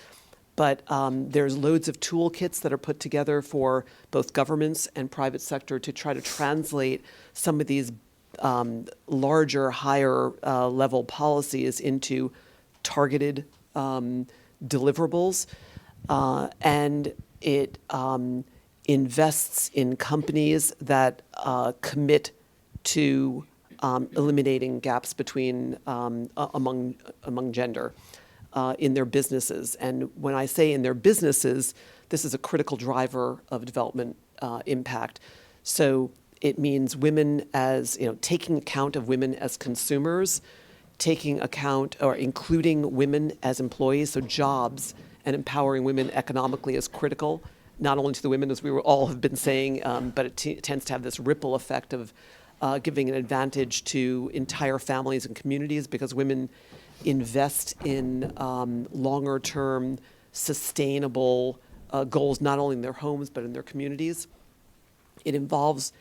But there's loads of toolkits that are put together for both governments and private sector to try to translate some of these larger, higher level policies into targeted deliverables. And it invests in companies that commit to eliminating gaps between among gender in their businesses. And when I say in their businesses, this is a critical driver of development impact. So it means women as, taking account of women as consumers, taking account or including women as employees, so jobs and empowering women economically is critical, not only to the women, as we all have been saying, but it tends to have this ripple effect of giving an advantage to entire families and communities, because women invest in longer-term, sustainable goals, not only in their homes, but in their communities. It involves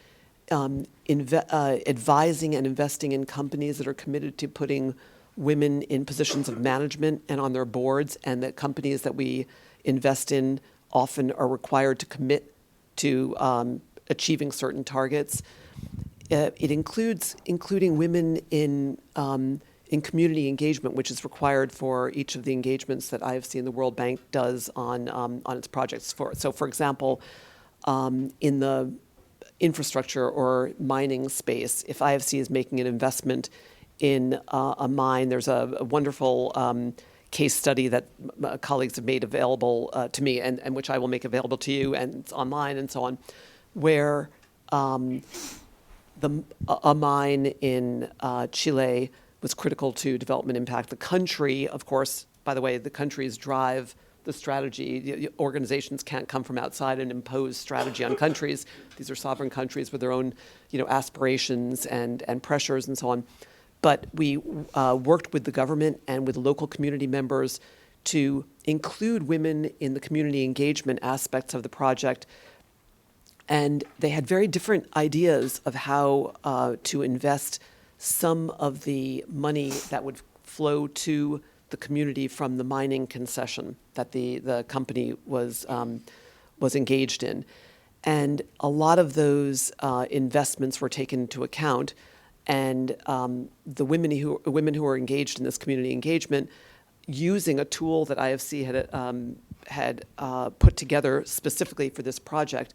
advising and investing in companies that are committed to putting women in positions of management and on their boards, and that companies that we invest in often are required to commit to achieving certain targets. It includes including women in community engagement, which is required for each of the engagements that IFC and the World Bank does on its projects. For example, in the infrastructure or mining space, if IFC is making an investment in a mine, there's a wonderful case study that colleagues have made available to me, and which I will make available to you, and it's online and so on, where a mine in Chile was critical to development impact. The country, of course, by the way, the countries drive the strategy. Organizations can't come from outside and impose strategy on countries. These are sovereign countries with their own, aspirations and pressures and so on. But we worked with the government and with local community members to include women in the community engagement aspects of the project. And they had very different ideas of how to invest some of the money that would flow to the community from the mining concession that the company was engaged in. And a lot of those investments were taken into account. And the women who were engaged in this community engagement, using a tool that IFC had put together specifically for this project,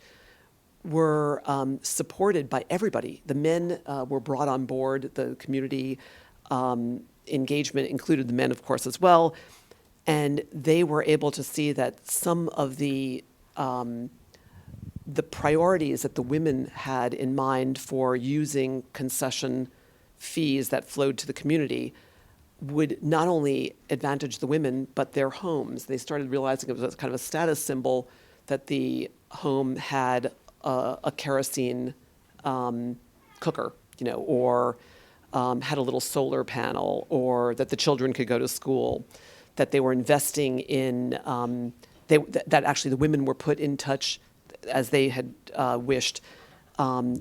were supported by everybody. The men were brought on board. The community engagement included the men, of course, as well. And they were able to see that some of the priorities that the women had in mind for using concession fees that flowed to the community would not only advantage the women, but their homes. They started realizing it was kind of a status symbol that the home had a kerosene cooker, or had a little solar panel, or that the children could go to school, that they were investing in, that actually the women were put in touch, as they had wished,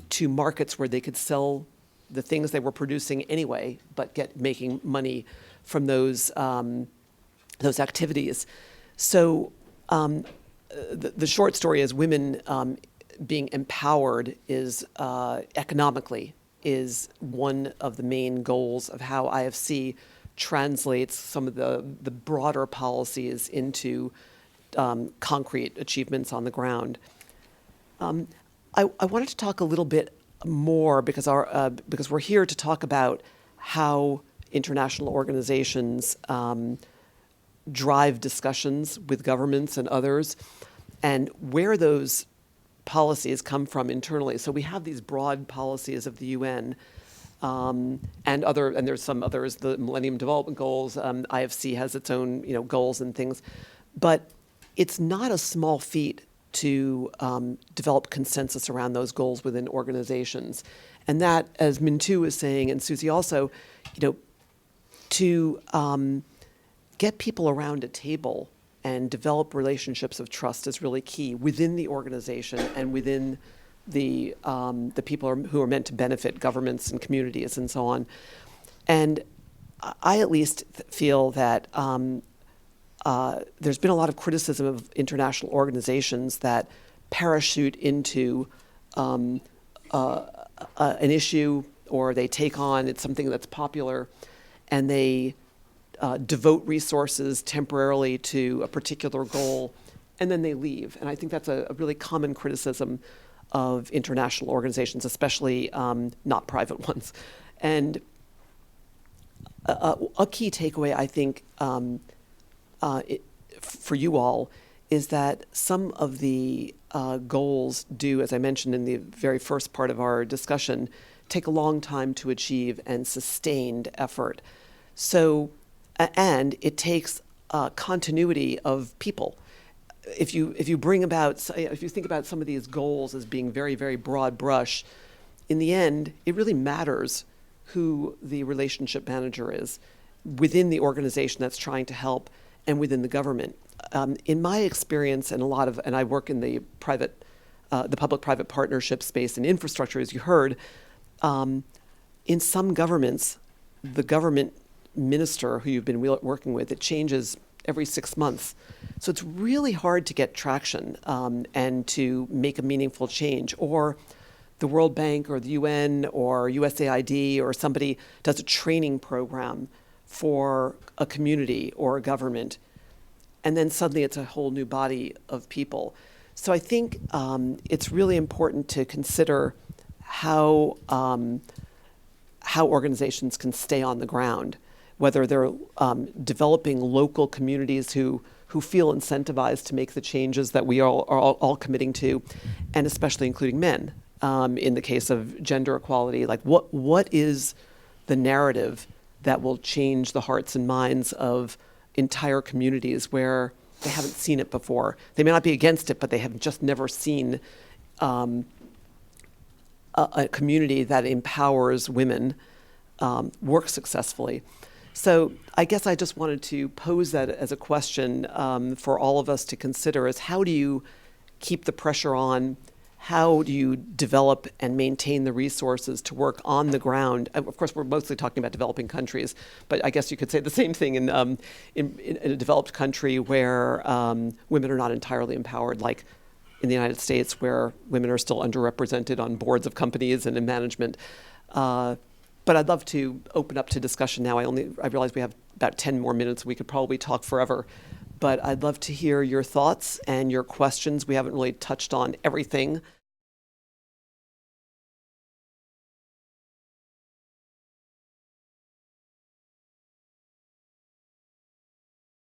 to markets where they could sell the things they were producing anyway, but making money from those activities. So the short story is women being empowered is economically is one of the main goals of how IFC translates some of the broader policies into concrete achievements on the ground. I wanted to talk a little bit more because we're here to talk about how international organizations drive discussions with governments and others, and where those policies come from internally. So we have these broad policies of the UN, and there's some others, the Millennium Development Goals. IFC has its own, goals and things, but it's not a small feat to develop consensus around those goals within organizations, and that, as Minh Thu is saying, and Suzy also, to get people around a table and develop relationships of trust is really key within the organization and within the people who are meant to benefit governments and communities and so on. And I at least feel that there's been a lot of criticism of international organizations that parachute into an issue, or they take on, it's something that's popular, and they devote resources temporarily to a particular goal, and then they leave. And I think that's a really common criticism of international organizations, especially not private ones. And a key takeaway, I think, for you all, is that some of the goals do, as I mentioned in the very first part of our discussion, take a long time to achieve and sustained effort. So, and it takes continuity of people. If you think about some of these goals as being very, very broad brush, in the end, it really matters who the relationship manager is within the organization that's trying to help and within the government. In my experience, and I work in the public-private partnership space and infrastructure, as you heard, in some governments, the government minister who you've been working with, it changes every 6 months. So it's really hard to get traction and to make a meaningful change. Or the World Bank or the UN or USAID or somebody does a training program for a community or a government, and then suddenly it's a whole new body of people. So I think it's really important to consider how organizations can stay on the ground, whether they're developing local communities who feel incentivized to make the changes that we are all committing to, and especially including men. In the case of gender equality, like what is the narrative that will change the hearts and minds of entire communities where they haven't seen it before? They may not be against it, but they have just never seen a community that empowers women work successfully. So I guess I just wanted to pose that as a question for all of us to consider: is how do you keep the pressure on? How do you develop and maintain the resources to work on the ground? Of course, we're mostly talking about developing countries, but I guess you could say the same thing in a developed country where women are not entirely empowered, like in the United States, where women are still underrepresented on boards of companies and in management. But I'd love to open up to discussion now. I realize we have about 10 more minutes. We could probably talk forever. But I'd love to hear your thoughts and your questions. We haven't really touched on everything.